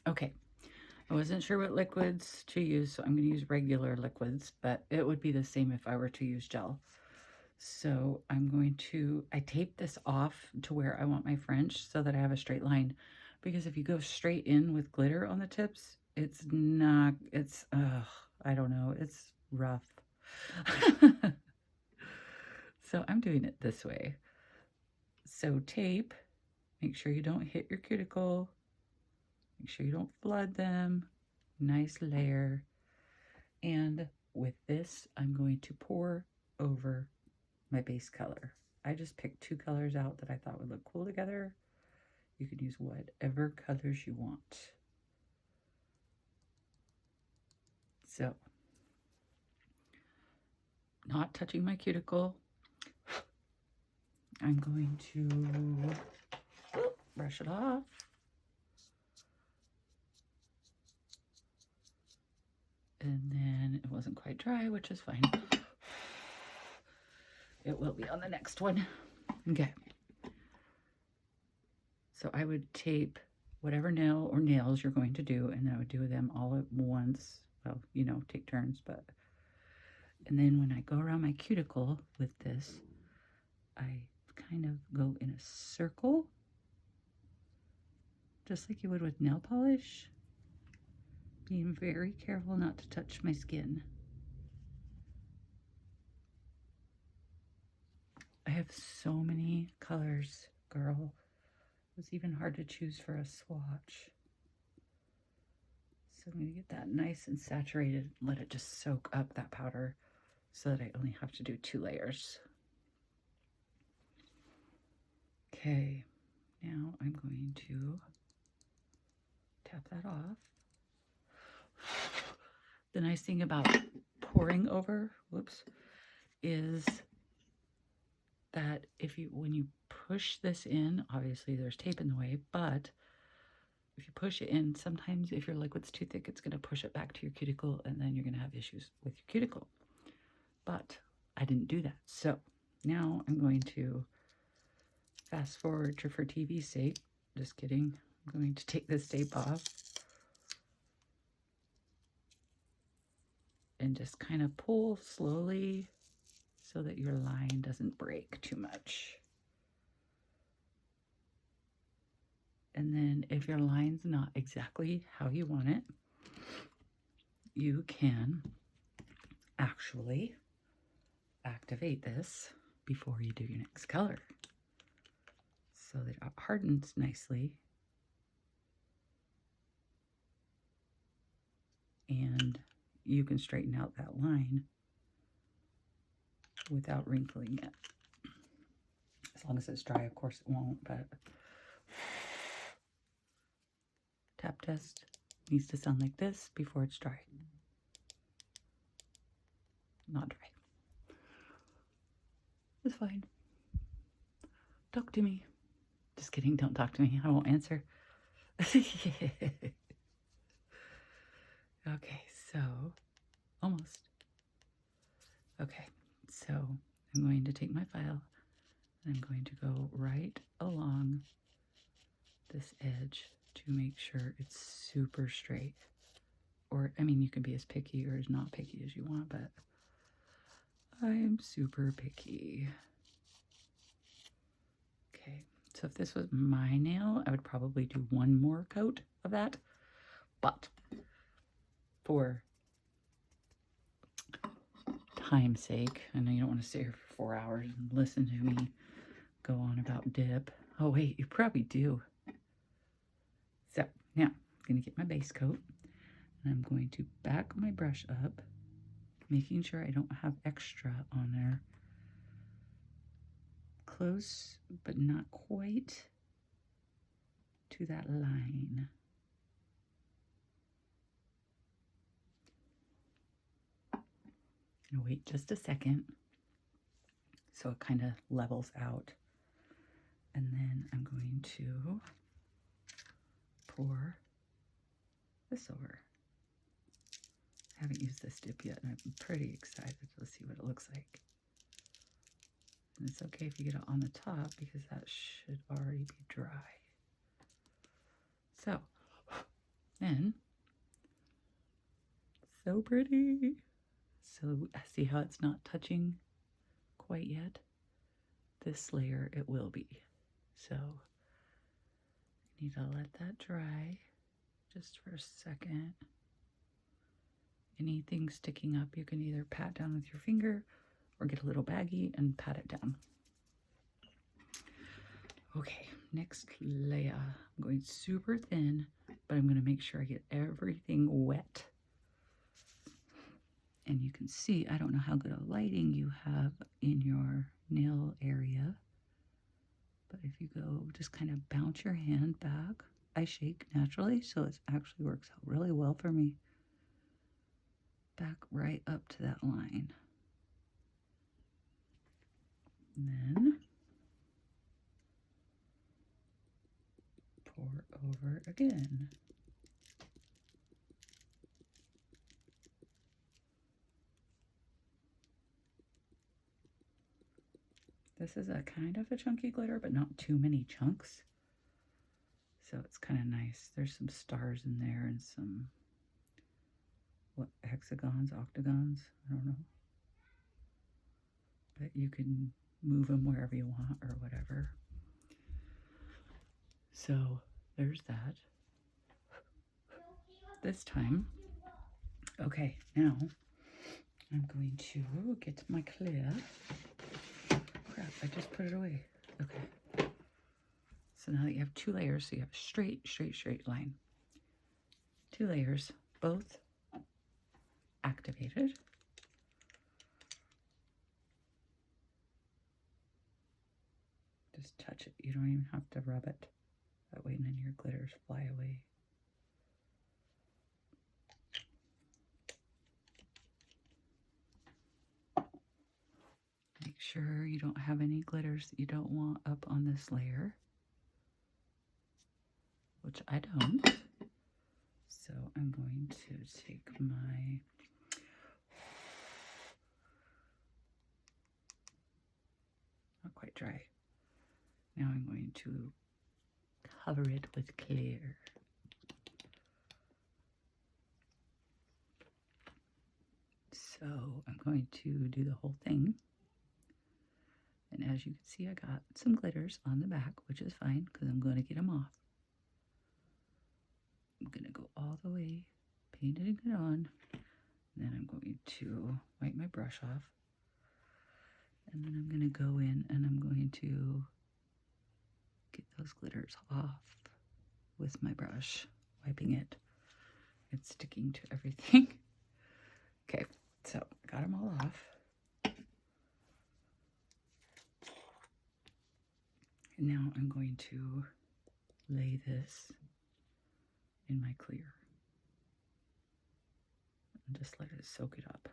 Okay, I wasn't sure what liquids to use, so I'm going to use regular liquids, but it would be the same if I were to use gel. So I'm going to, I tape this off to where I want my French so that I have a straight line. Because if you go straight in with glitter on the tips, it's not, it's, I don't know, it's rough. So I'm doing it this way. So tape, make sure you don't hit your cuticle. Make sure you don't flood them. Nice layer. And with this, I'm going to pour over my base color. I just picked 2 colors out that I thought would look cool together. You can use whatever colors you want. So, not touching my cuticle. I'm going to brush it off. And then it wasn't quite dry, which is fine. It will be on the next one. Okay. So I would tape whatever nail or nails you're going to do, and I would do them all at once. Well, you know, take turns, but... And then when I go around my cuticle with this, I kind of go in a circle, just like you would with nail polish, being very careful not to touch my skin. I have so many colors, girl. It was even hard to choose for a swatch. So I'm going to get that nice and saturated, let it just soak up that powder so that I only have to do 2 layers. Okay, now I'm going to tap that off. The nice thing about pouring over, is that when you push this in, obviously there's tape in the way, but if you push it in, sometimes if your liquid's too thick, it's going to push it back to your cuticle, and then you're going to have issues with your cuticle. But I didn't do that. So now I'm going to fast forward to, for TV's sake, just kidding, I'm going to take this tape off and just kind of pull slowly so that your line doesn't break too much. And then if your line's not exactly how you want it, you can actually activate this before you do your next color so that it hardens nicely and you can straighten out that line without wrinkling it. As long as it's dry, of course it won't, but tap test needs to sound like this before it's dry. Not dry. It's fine. Talk to me. Just kidding, don't talk to me. I won't answer. Okay, so almost. Okay, so I'm going to take my file and I'm going to go right along this edge to make sure it's super straight. Or, I mean, you can be as picky or as not picky as you want, but I'm super picky. Okay, so if this was my nail, I would probably do 1 more coat of that. But for time's sake, I know you don't want to stay here for 4 hours and listen to me go on about dip. Oh wait, you probably do. So now I'm going to get my base coat and I'm going to back my brush up, making sure I don't have extra on there. Close, but not quite to that line. I'm gonna wait just a second so it kind of levels out. And then I'm going to pour this over. I haven't used this dip yet, and I'm pretty excited to see what it looks like. And it's okay if you get it on the top because that should already be dry. So then, so pretty. So see how it's not touching quite yet? This layer it will be. So you need to let that dry just for a second. Anything sticking up, you can either pat down with your finger or get a little baggie and pat it down. Okay, next layer. I'm going super thin, but I'm going to make sure I get everything wet. And you can see, I don't know how good a lighting you have in your nail area, but if you go, just kind of bounce your hand back. I shake naturally, so it actually works out really well for me. Back right up to that line. And then pour over again. This is a kind of a chunky glitter, but not too many chunks. So it's kind of nice. There's some stars in there and some, what, hexagons, octagons, I don't know. But you can move them wherever you want or whatever. So there's that. This time, okay, now I'm going to get my clear. Crap, I just put it away. Okay. So now that you have 2 layers, so you have a straight line. 2 layers, both activated. Just touch it. You don't even have to rub it. That way none of your glitters fly away. Make sure you don't have any glitters that you don't want up on this layer, which I don't. So I'm going to take my not quite dry. Now I'm going to cover it with clear. So I'm going to do the whole thing. And as you can see, I got some glitters on the back, which is fine because I'm going to get them off. I'm going to go all the way, painting it on. And then I'm going to wipe my brush off. And then I'm going to go in and I'm going to get those glitters off with my brush, wiping it. It's sticking to everything. Okay, so I got them all off. And now I'm going to lay this in my clear and just let it soak it up.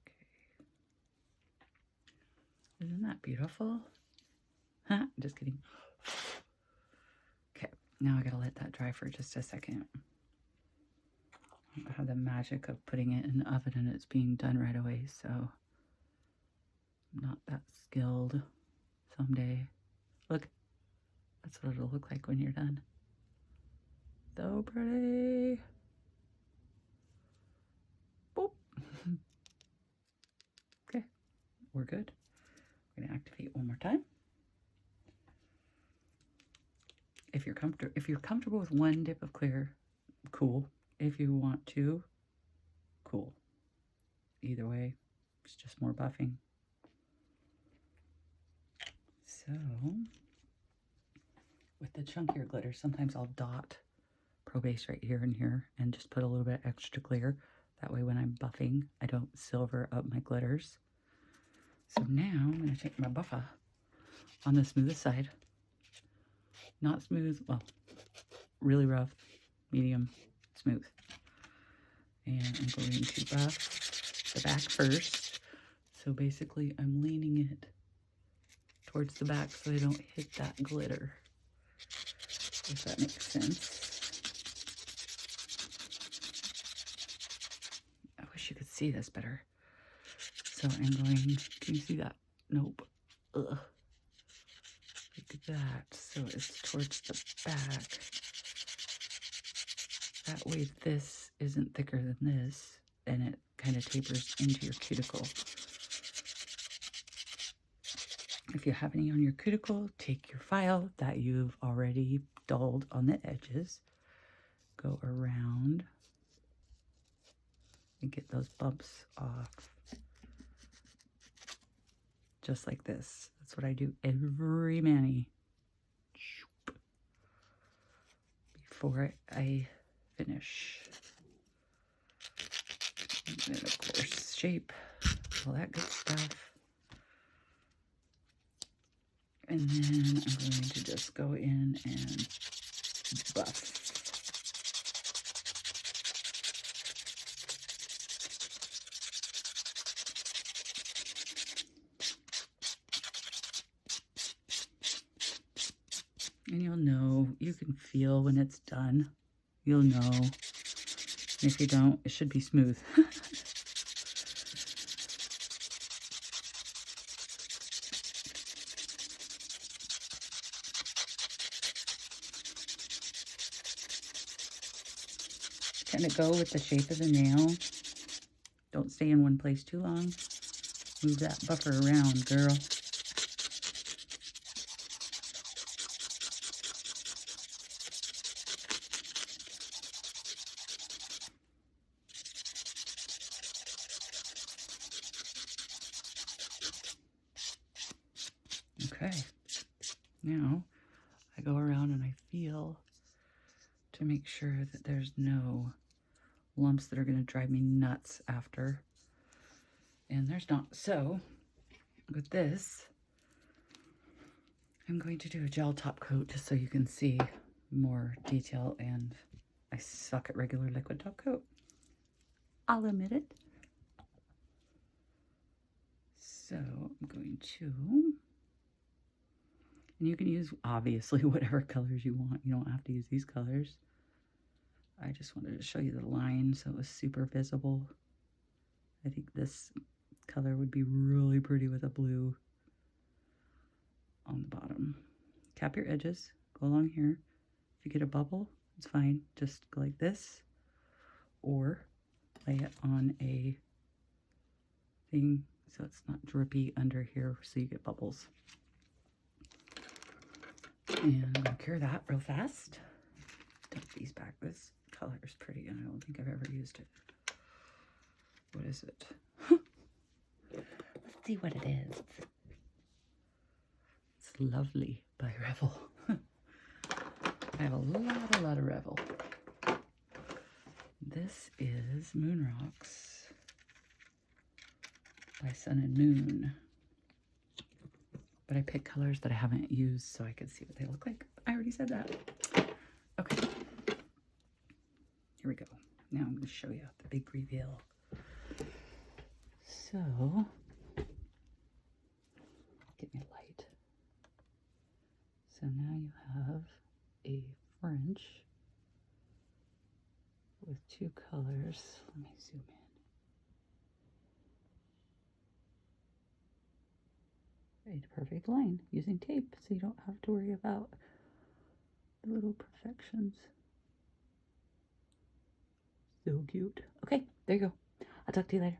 Okay. Isn't that beautiful? Huh? Just kidding. Okay, now I gotta let that dry for just a second. I have the magic of putting it in the oven and it's being done right away, so I'm not that skilled. Someday. Look, that's what it'll look like when you're done. So pretty. Boop. Okay, we're good. I'm gonna activate one more time. If you're comfortable with 1 dip of clear, cool. If you want to, cool. Either way, it's just more buffing. So, with the chunkier glitter, sometimes I'll dot Pro Base right here and here and just put a little bit extra clear. That way when I'm buffing, I don't silver up my glitters. So now I'm going to take my buffer on the smoothest side. Not smooth, well, really rough, medium, smooth. And I'm going to buff the back first. So basically I'm leaning it towards the back so I don't hit that glitter, if that makes sense. I wish you could see this better. So I'm going, can you see that? Nope. Ugh. Like that. So it's towards the back. That way this isn't thicker than this, and it kind of tapers into your cuticle. If you have any on your cuticle, take your file that you've already dulled on the edges, go around and get those bumps off. Just like this. That's what I do every mani before I finish. And then, of course, shape, all that good stuff. And then I'm going to just go in and buff. And you'll know, you can feel when it's done. You'll know. And if you don't, it should be smooth. Kind of go with the shape of the nail. Don't stay in one place too long. Move that buffer around, girl. Okay, now I go around and I feel to make sure that there's no lumps that are going to drive me nuts after. And there's not. So with this, I'm going to do a gel top coat just so you can see more detail, and I suck at regular liquid top coat. I'll admit it. So I'm going to, and you can use obviously whatever colors you want. You don't have to use these colors. I just wanted to show you the line so it was super visible. I think this color would be really pretty with a blue on the bottom. Cap your edges, go along here. If you get a bubble, it's fine. Just go like this, or lay it on a thing so it's not drippy under here so you get bubbles. And I'm gonna cure that real fast. Dump these back. This color is pretty and I don't think I've ever used it. What is it? Let's see what it is. It's Lovely by Revel. I have a lot of Revel. This is Moon Rocks by Sun and Moon. But I picked colors that I haven't used so I could see what they look like. I already said that. Okay. Here we go. Now I'm going to show you the big reveal. So, get me light. So now you have a French with two colors. Let me zoom in. A perfect line using tape so you don't have to worry about the little perfections. So cute. Okay, there you go. I'll talk to you later.